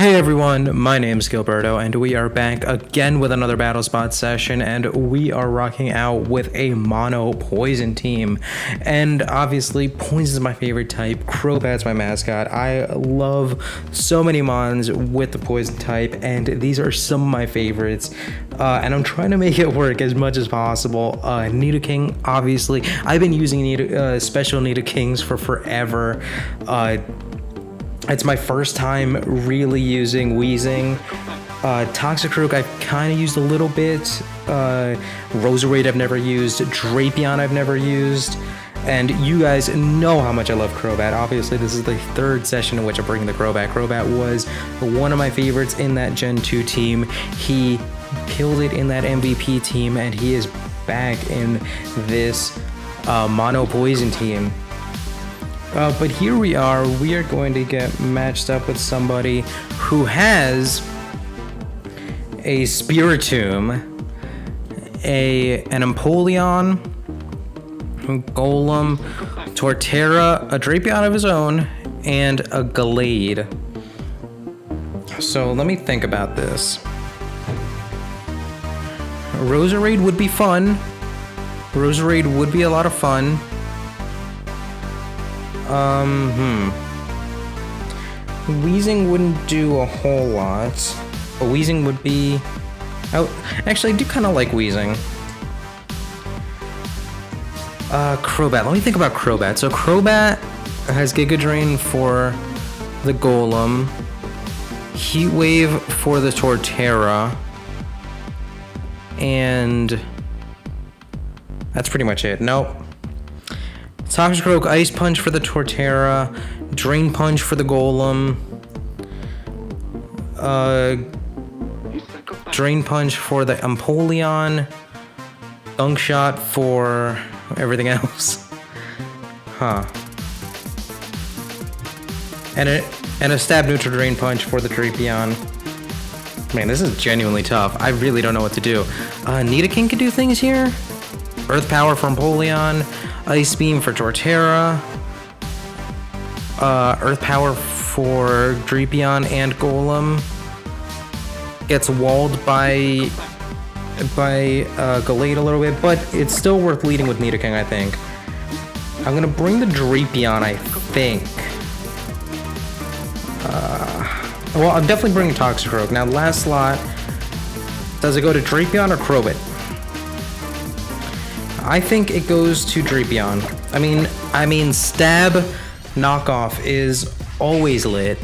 Hey everyone, my name's Gilberto, and we are back again with another Battle Spot session, and we are rocking out with a mono poison team. And obviously, poison is my favorite type, Crobat's my mascot. I love so many mons with the poison type, and these are some of my favorites. And I'm trying to make it work as much as possible. Nidoking, obviously, I've been using special Nidokings for forever. It's my first time really using Weezing. Toxicroak I've kind of used a little bit. Roserade I've never used. Drapion I've never used. And you guys know how much I love Crobat. Obviously, this is the third session in which I'm bringing the Crobat. Crobat was one of my favorites in that Gen 2 team. He killed it in that MVP team, and he is back in this mono poison team. But here we are going to get matched up with somebody who has a Spiritomb, an Empoleon, Golem, Torterra, a Drapion of his own, and a Gallade. So let me think about this. Roserade would be fun. Roserade would be a lot of fun. Weezing wouldn't do a whole lot, but Weezing would be... actually, I do kind of like Weezing. Crobat. Let me think about Crobat. So Crobat has Giga Drain for the Golem, Heat Wave for the Torterra, and that's pretty much it. Nope. Toxicroak, Ice Punch for the Torterra, Drain Punch for the Golem, Drain Punch for the Empoleon, Dunk Shot for everything else. Huh. And a Stab Neutral Drain Punch for the Drapion. Man, this is genuinely tough. I really don't know what to do. Nidoking could do things here. Earth Power for Empoleon. Ice Beam for Torterra, Earth Power for Drapion and Golem. Gets walled by Gallade a little bit, but it's still worth leading with Nidoking, I think. I'm gonna bring the Drapion, I think. Well, I'm definitely bringing Toxicroak. Now, last slot, does it go to Drapion or Crobat? I think it goes to Drapion. I mean, Stab knockoff is always lit.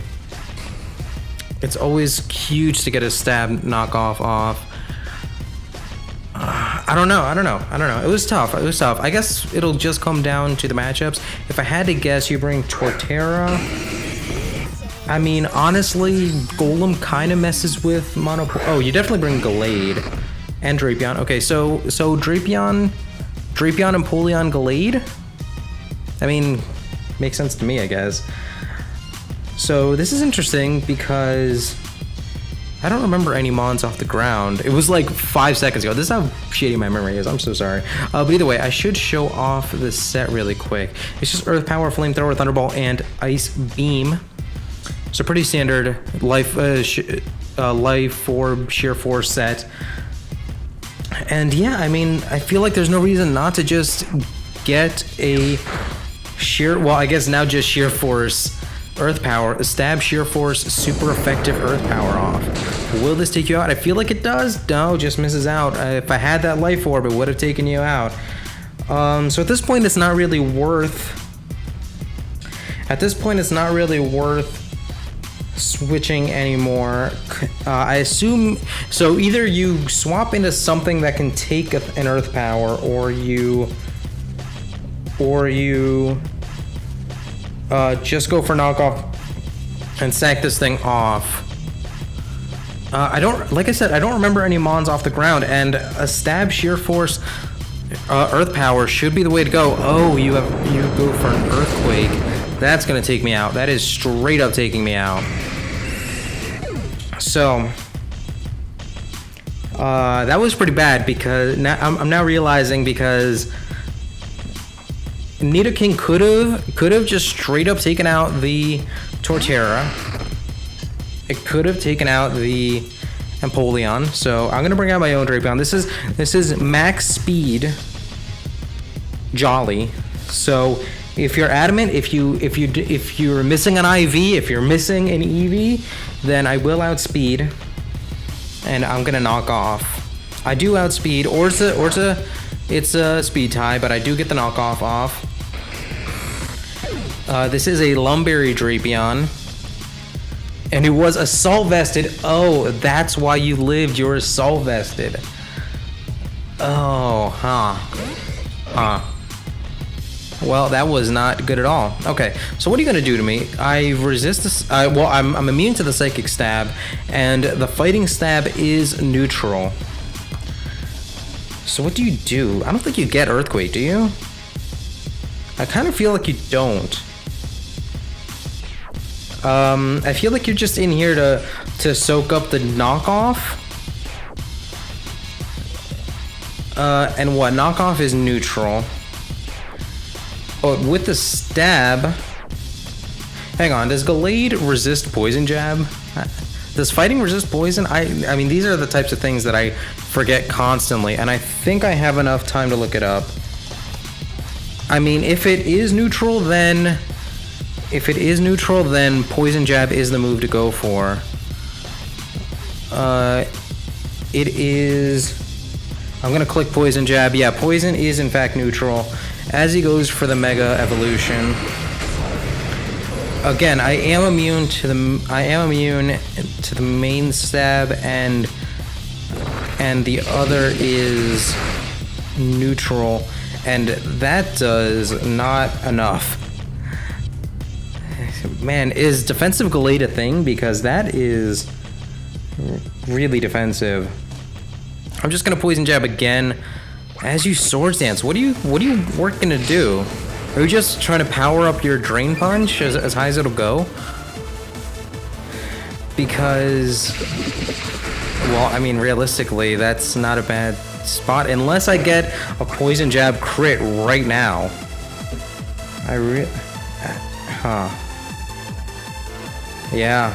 It's always huge to get a Stab knockoff off. I don't know. It was tough. I guess it'll just come down to the matchups. If I had to guess, you bring Torterra. I mean, honestly, Golem kind of messes with mono. Oh, you definitely bring Gallade and Drapion. Okay, so Drapion, Empoleon, Gallade? I mean, makes sense to me, I guess. So this is interesting because I don't remember any mons off the ground. It was like 5 seconds ago. This is how shitty my memory is. I'm so sorry. But either way, I should show off the set really quick. It's just Earth Power, Flamethrower, Thunderball, and Ice Beam. So pretty standard Life Orb, Sheer Force set. And yeah, I mean, I feel like there's no reason not to just get a I guess now just Sheer Force Earth Power, Stab Sheer Force, super effective Earth Power off. Will this take you out? I feel like it does. No, just misses out. If I had that Life Orb, it would have taken you out. So at this point, it's not really worth switching anymore. I assume so. Either you swap into something that can take an Earth Power, or you just go for knockoff and sack this thing off. Like I said, I don't remember any mons off the ground, and a Stab Sheer Force Earth Power should be the way to go. Oh, you go for an Earthquake. That's gonna take me out. That is straight up taking me out. So that was pretty bad, because I'm now realizing, because Nidoking could have just straight up taken out the Torterra, It could have taken out the Empoleon, so I'm gonna bring out my own Drapion. This is max speed Jolly. So if you're adamant, if you're missing an IV, if you're missing an EV, then I will outspeed, and I'm gonna knock off. I do outspeed, or it's a speed tie, but I do get the knockoff off. This is a Lumberry Drapion, and it was assault vested. Oh, that's why you lived. You're assault vested. Oh, huh. Well, that was not good at all. Okay, so what are you gonna do to me? I resist this. Well, I'm immune to the Psychic Stab, and the Fighting Stab is neutral. So what do you do? I don't think you get Earthquake, do you? I kind of feel like you don't. I feel like you're just in here to soak up the knockoff. And what? Knockoff is neutral. But with the stab... Hang on, does Gallade resist Poison Jab? Does Fighting resist Poison? I mean, these are the types of things that I forget constantly, and I think I have enough time to look it up. I mean, if it is neutral, then Poison Jab is the move to go for. It is... I'm gonna click Poison Jab. Yeah, Poison is in fact neutral. As he goes for the Mega Evolution. Again, I am immune to the main stab, and the other is neutral, and that does not enough. Man, is defensive Gallade a thing? Because that is really defensive. I'm just gonna Poison Jab again. As you Swords Dance, what are you working to do? Are you just trying to power up your Drain Punch as high as it'll go? Because, well, I mean, realistically, that's not a bad spot unless I get a Poison Jab crit right now. Yeah.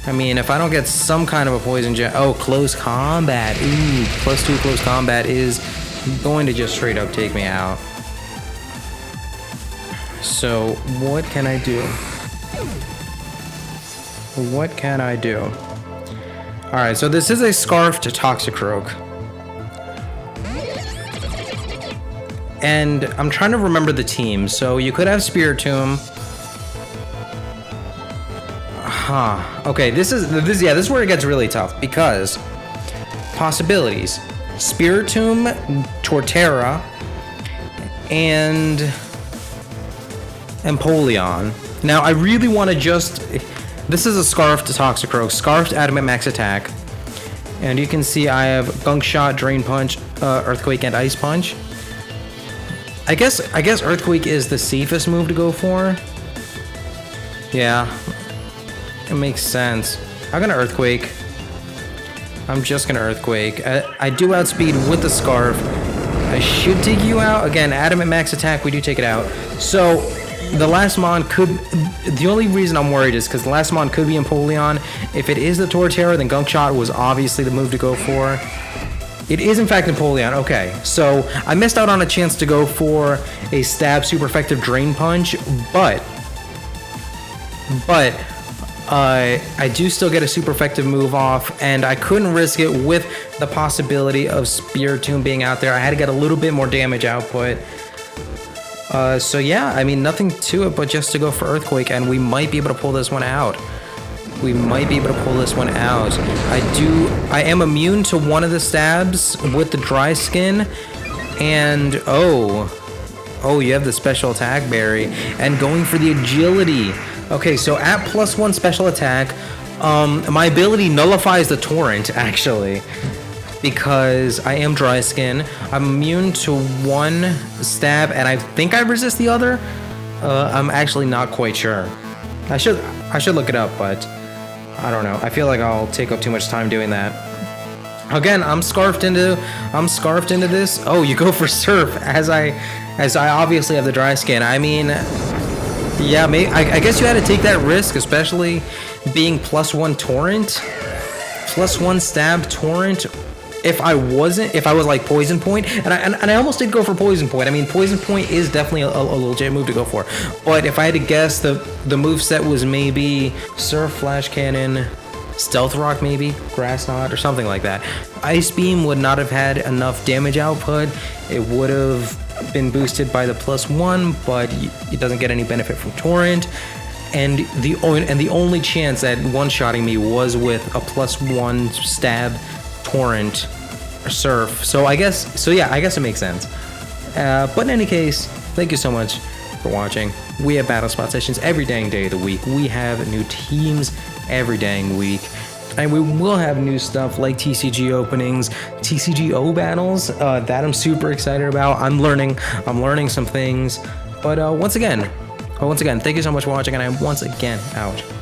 I mean, if I don't get some kind of a Poison Jab... Oh, Close Combat. Ooh, +2 Close Combat is going to just straight up take me out. So, what can I do? What can I do? Alright, so this is a Scarf to Toxicroak. And I'm trying to remember the team. So, you could have Spiritomb. Okay, this is where it gets really tough, because possibilities: Spiritomb, Torterra, and Empoleon. Now, I really want to just... This is a Scarf to Toxicroak, Scarf to Adamant Max Attack, and you can see I have Gunk Shot, Drain Punch, Earthquake, and Ice Punch. I guess Earthquake is the safest move to go for. Yeah. It makes sense. I'm gonna Earthquake. I'm just gonna Earthquake. I do outspeed with the Scarf. I should take you out. Again, Adamant Max Attack, we do take it out. So, the last Mon could... The only reason I'm worried is because the last Mon could be Empoleon. If it is the Torterra, then Gunk Shot was obviously the move to go for. It is in fact Empoleon. Okay, so I missed out on a chance to go for a Stab super effective Drain Punch, but I do still get a super effective move off, and I couldn't risk it with the possibility of Spiritomb being out there. I had to get a little bit more damage output. So yeah, I mean, nothing to it but just to go for Earthquake, and we might be able to pull this one out. I am immune to one of the stabs with the Dry Skin, and oh, you have the special attack berry, and going for the agility. Okay, so at +1 special attack, my ability nullifies the Torrent, actually, because I am Dry Skin. I'm immune to one stab, and I think I resist the other. I'm actually not quite sure. I should look it up, but I don't know. I feel like I'll take up too much time doing that. Again, I'm scarfed into this. Oh, you go for Surf, as I obviously have the Dry Skin. I mean, yeah, I guess you had to take that risk, especially being +1 torrent, +1 stab torrent. If I was like poison point, and I almost did go for poison point. I mean, poison point is definitely a legit move to go for. But if I had to guess, the moveset was maybe Surf, Flash Cannon, Stealth Rock, maybe Grass Knot or something like that. Ice Beam would not have had enough damage output. It would have been boosted by the +1, but it doesn't get any benefit from torrent. And the only chance at one-shotting me was with a +1 stab torrent or surf. So I guess it makes sense. But in any case, thank you so much for watching. We have battle spot sessions every dang day of the week. We have new teams every dang week. And we will have new stuff like TCG openings, TCGO battles that I'm super excited about. I'm learning some things. But once again, thank you so much for watching, and I'm once again out.